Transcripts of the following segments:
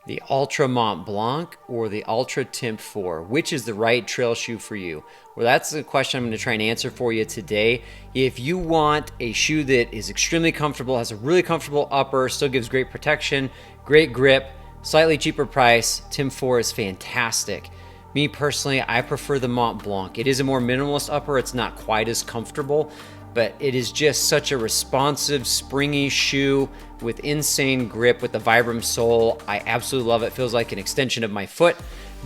The Altra Mont Blanc or the Altra Timp 4? Which is the right trail shoe for you? Well, that's the question I'm going to try and answer for you today. If you want a shoe that is extremely comfortable, has a really comfortable upper, still gives great protection, great grip, slightly cheaper price, Timp 4 is fantastic. Me personally, I prefer the Mont Blanc. It is a more minimalist upper. It's not quite as comfortable, but it is just such a responsive, springy shoe with insane grip with the Vibram sole. I absolutely love it. It feels like an extension of my foot.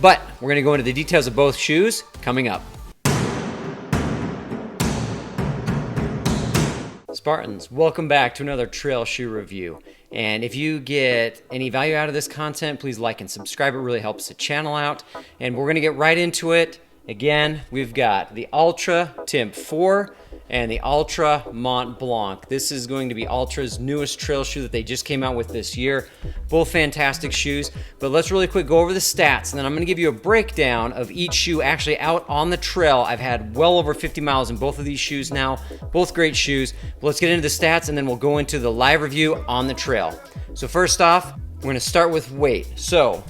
But we're going to go into the details of both shoes coming up. Spartans, welcome back to another trail shoe review. And if you get any value out of this content, please like and subscribe. It really helps the channel out. And we're going to get right into it. Again, we've got the Altra Timp 4 and the Altra Mont Blanc. This is going to be Altra's newest trail shoe that they just came out with this year. Both fantastic shoes, but let's really quick go over the stats, and then I'm gonna give you a breakdown of each shoe actually out on the trail. I've had well over 50 miles in both of these shoes now, both great shoes. But let's get into the stats, and then we'll go into the live review on the trail. So first off, we're gonna start with weight. So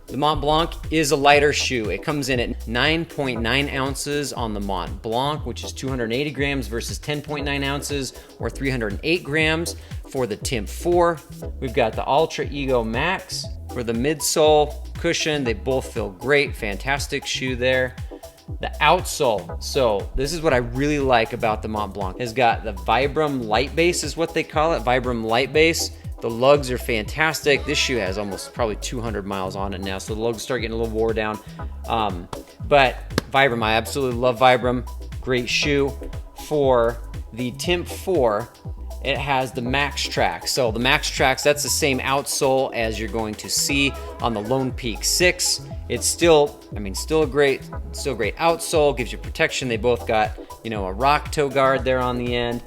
the Mont Blanc is a lighter shoe. It comes in at 9.9 ounces on the Mont Blanc, which is 280 grams versus 10.9 ounces or 308 grams for the Timp 4. We've got the Ultra Ego Max for the midsole cushion. They both feel great, fantastic shoe there. The outsole, so this is what I really like about the Mont Blanc. It's got the Vibram Light Base is what they call it, Vibram Light Base. The lugs are fantastic. This shoe has almost probably 200 miles on it now, so the lugs start getting a little wore down. But Vibram, I absolutely love Vibram. Great shoe. For the Timp 4, it has the Max Trax. So the Max Trax, that's the same outsole as you're going to see on the Lone Peak 6. It's still, still a great outsole, gives you protection. They both got, a rock toe guard there on the end.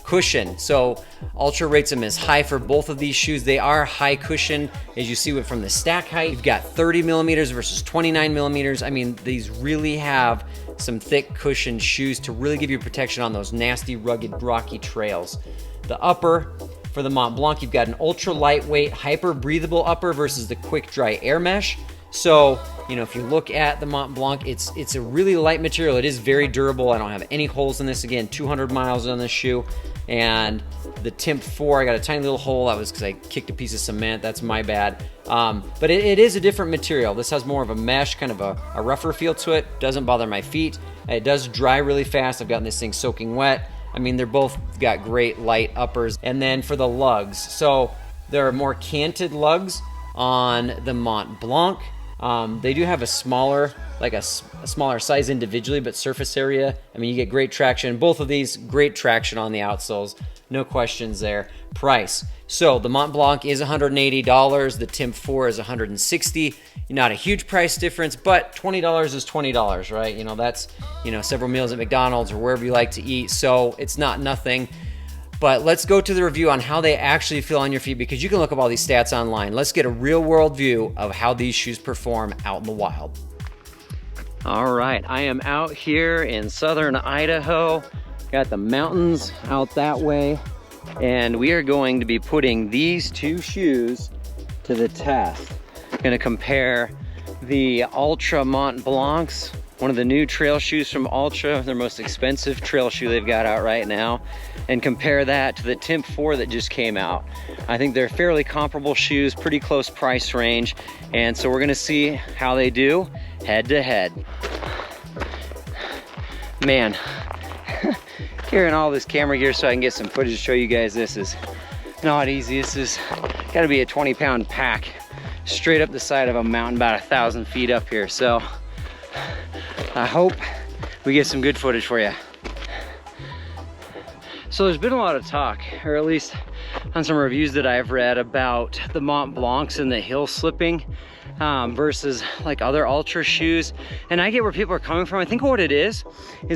Cushion, so Altra rates them as high for both of these shoes. They are high cushion, as you see from the stack height. You've got 30 millimeters versus 29 millimeters. These really have some thick cushion shoes to really give you protection on those nasty, rugged, rocky trails. The upper for the Mont Blanc, you've got an ultra lightweight, hyper breathable upper versus the quick dry air mesh. So, if you look at the Mont Blanc, it's a really light material. It is very durable. I don't have any holes in this. Again, 200 miles on this shoe. And the Timp 4, I got a tiny little hole. That was because I kicked a piece of cement. That's my bad. But it is a different material. This has more of a mesh, kind of a rougher feel to it. Doesn't bother my feet. It does dry really fast. I've gotten this thing soaking wet. They're both got great light uppers. And then for the lugs, so there are more canted lugs on the Mont Blanc. They do have a smaller size individually, but surface area, you get great traction. Both of these, great traction on the outsoles. No questions there. Price. So the Mont Blanc is $180. The Timp 4 is $160. Not a huge price difference, but $20 is $20, right? That's, several meals at McDonald's or wherever you like to eat. So it's not nothing. But let's go to the review on how they actually feel on your feet, because you can look up all these stats online. Let's get a real world view of how these shoes perform out in the wild. All right, I am out here in southern Idaho. Got the mountains out that way. And we are going to be putting these two shoes to the test. I'm gonna compare the Altra Mont Blancs, one of the new trail shoes from Altra, their most expensive trail shoe they've got out right now, and compare that to the Timp 4 that just came out. I think they're fairly comparable shoes, pretty close price range, and so we're gonna see how they do head to head. Man, carrying all this camera gear so I can get some footage to show you guys, this is not easy. This is gotta be a 20-pound pack straight up the side of a mountain about 1,000 feet up here. So I hope we get some good footage for you. So there's been a lot of talk, or at least on some reviews that I've read, about the Mont Blancs and the heel slipping versus like other Altra shoes. And I get where people are coming from. I think what it is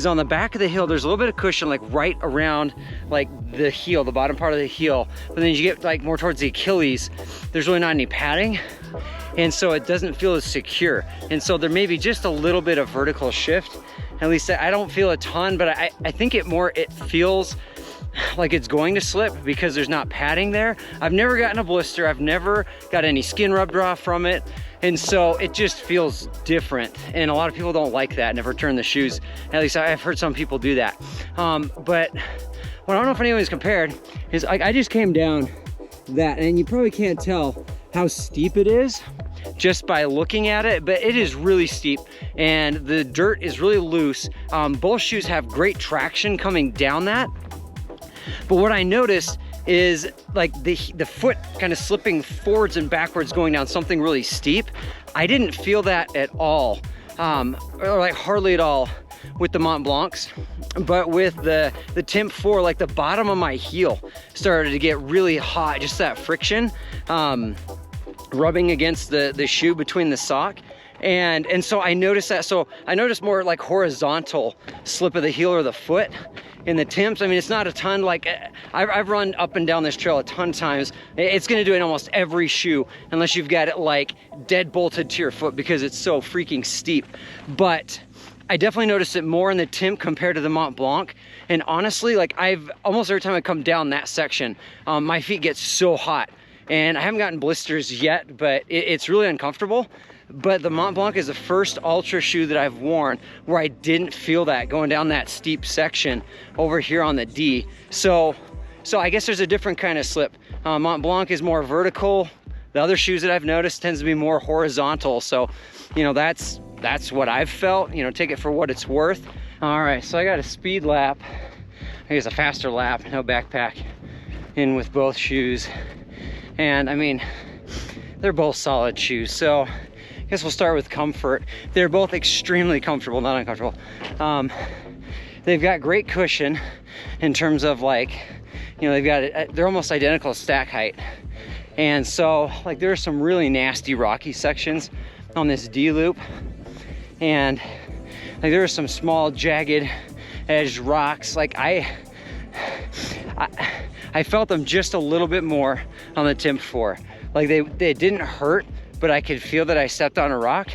on the back of the heel, there's a little bit of cushion like right around like the heel, the bottom part of the heel. But then you get like more towards the Achilles, there's really not any padding. And so it doesn't feel as secure. And so there may be just a little bit of vertical shift. At least I don't feel a ton, but I think it feels like it's going to slip because there's not padding there. I've never gotten a blister. I've never got any skin rubbed off from it. And so it just feels different. And a lot of people don't like that, never turn the shoes. At least I've heard some people do that. But what I don't know if anyone's compared is I just came down that, and you probably can't tell how steep it is just by looking at it, but it is really steep and the dirt is really loose. Both shoes have great traction coming down that. But what I noticed is like the foot kind of slipping forwards and backwards going down something really steep. I didn't feel that at all, or like hardly at all with the Mont Blancs. But with the Timp 4, like the bottom of my heel started to get really hot, just that friction rubbing against the shoe between the sock. And so I noticed that. So I noticed more like horizontal slip of the heel or the foot in the Timps. I mean, it's not a ton. Like I've run up and down this trail a ton of times. It's gonna do it in almost every shoe unless you've got it like dead bolted to your foot because it's so freaking steep. But I definitely noticed it more in the Timp compared to the Mont Blanc. And honestly, like I've almost every time I come down that section, my feet get so hot. And I haven't gotten blisters yet, but it's really uncomfortable. But the Mont Blanc is the first Altra shoe that I've worn where I didn't feel that going down that steep section over here on the D. So I guess there's a different kind of slip. Mont Blanc is more vertical. The other shoes that I've noticed tends to be more horizontal. So, you know, that's what I've felt. You know, take it for what it's worth. All right, so I got a speed lap. I guess a faster lap, no backpack in with both shoes. And I mean, they're both solid shoes. So I guess we'll start with comfort. They're both extremely comfortable, not uncomfortable. They've got great cushion in terms of like, you know, they're almost identical stack height. And so like there are some really nasty rocky sections on this D loop. And like there are some small jagged edged rocks. Like I felt them just a little bit more on the Timp 4. Like they didn't hurt, but I could feel that I stepped on a rock,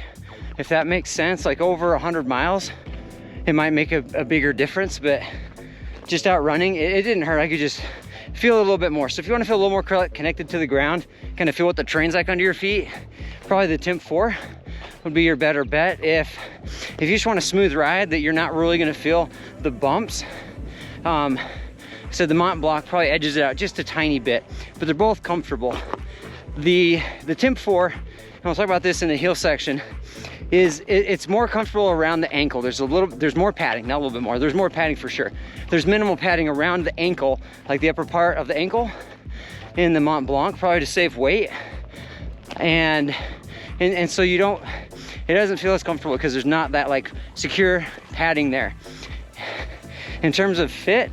if that makes sense. Like over 100 miles, it might make a bigger difference, but just out running, it didn't hurt. I could just feel a little bit more. So if you want to feel a little more connected to the ground, kind of feel what the terrain's like under your feet, probably the Timp 4 would be your better bet. If you just want a smooth ride that you're not really going to feel the bumps, so the Mont Blanc probably edges it out just a tiny bit, but they're both comfortable. The Timp 4, and we'll talk about this in the heel section, it's more comfortable around the ankle. There's more padding, not a little bit more. There's more padding for sure. There's minimal padding around the ankle, like the upper part of the ankle in the Mont Blanc, probably to save weight. And so it doesn't feel as comfortable because there's not that like secure padding there. In terms of fit,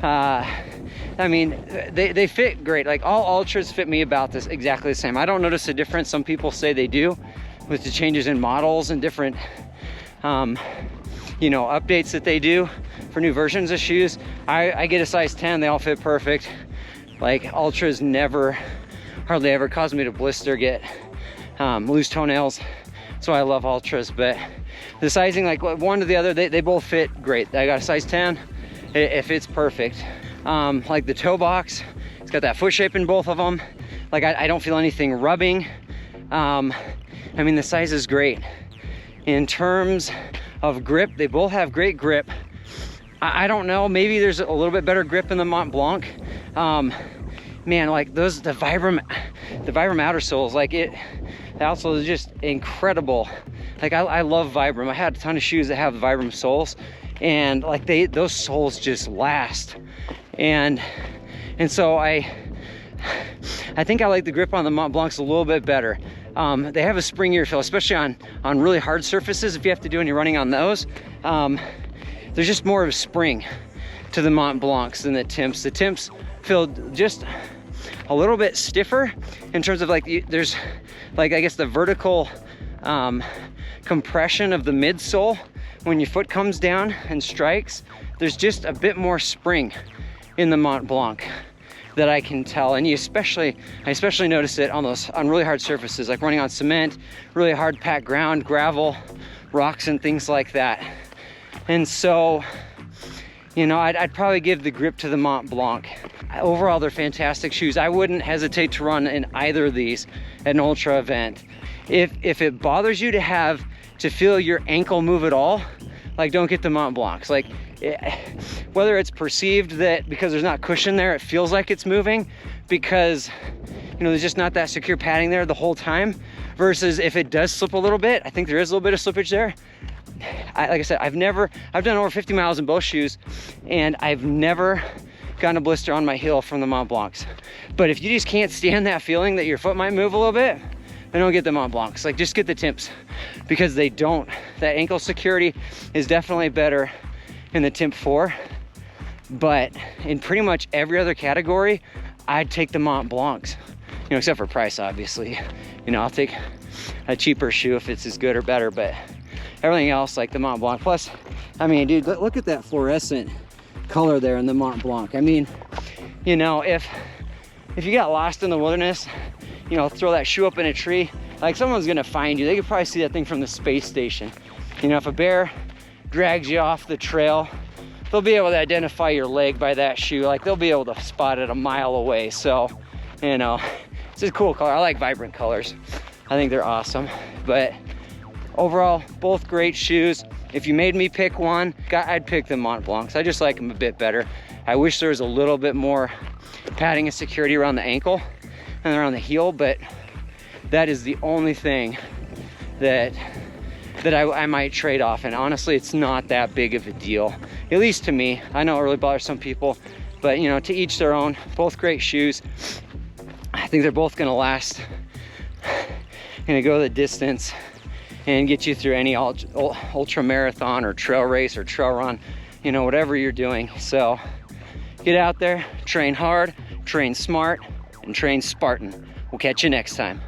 I mean, they fit great. Like all Ultras fit me about this exactly the same. I don't notice a difference. Some people say they do with the changes in models and different, you know, updates that they do for new versions of shoes. I get a size 10, they all fit perfect. Like Ultras hardly ever cause me to blister, get loose toenails. That's why I love Ultras. But the sizing, like one to the other, they both fit great. I got a size 10, it fits perfect. Like the toe box, it's got that foot shape in both of them. Like I don't feel anything rubbing. I mean, the size is great. In terms of grip, they both have great grip. I don't know, maybe there's a little bit better grip in the Mont Blanc. Man, like the Vibram outer soles, like the outsole is just incredible. Like I love Vibram. I had a ton of shoes that have Vibram soles, and like those soles just last. And so I think I like the grip on the Mont Blancs a little bit better. They have a springier feel, especially on really hard surfaces. If you have to do any running on those, there's just more of a spring to the Mont Blancs than the Timps. The Timps feel just a little bit stiffer in terms of like there's like, I guess, the vertical compression of the midsole when your foot comes down and strikes. There's just a bit more spring in the Mont Blanc that I can tell. And I especially notice it on really hard surfaces, like running on cement, really hard packed ground, gravel, rocks and things like that. And so you know, I'd probably give the grip to the Mont Blanc. Overall, they're fantastic shoes. I wouldn't hesitate to run in either of these at an ultra event. If it bothers you to feel your ankle move at all, like, don't get the Mont Blancs. Like, whether it's perceived that because there's not cushion there, it feels like it's moving because, you know, there's just not that secure padding there the whole time, versus if it does slip a little bit, I think there is a little bit of slippage there. Like I said, I've done over 50 miles in both shoes, and I've never gotten a blister on my heel from the Mont Blancs. But if you just can't stand that feeling that your foot might move a little bit, then don't get the Mont Blancs. Like, just get the Timps, because they don't. That ankle security is definitely better in the Timp 4, but in pretty much every other category, I'd take the Mont Blancs, you know, except for price, obviously. You know, I'll take a cheaper shoe if it's as good or better, but everything else, like the Mont Blanc. Plus, I mean, dude, look at that fluorescent color there in the Mont Blanc. I mean, you know, if you got lost in the wilderness, you know, throw that shoe up in a tree, like, someone's gonna find you. They could probably see that thing from the space station. You know, if a bear drags you off the trail, they'll be able to identify your leg by that shoe. Like, they'll be able to spot it a mile away. So, you know, it's a cool color. I like vibrant colors. I think they're awesome. But overall, both great shoes. If you made me pick one, I'd pick the Mont Blancs. I just like them a bit better. I wish there was a little bit more padding and security around the ankle and around the heel, but that is the only thing that I might trade off. And honestly, it's not that big of a deal, at least to me. I know it really bothers some people, but, you know, to each their own. Both great shoes. I think they're both gonna last, gonna go the distance and get you through any ultra marathon or trail race or trail run, you know, whatever you're doing. So get out there, train hard, train smart, and train Spartan. We'll catch you next time.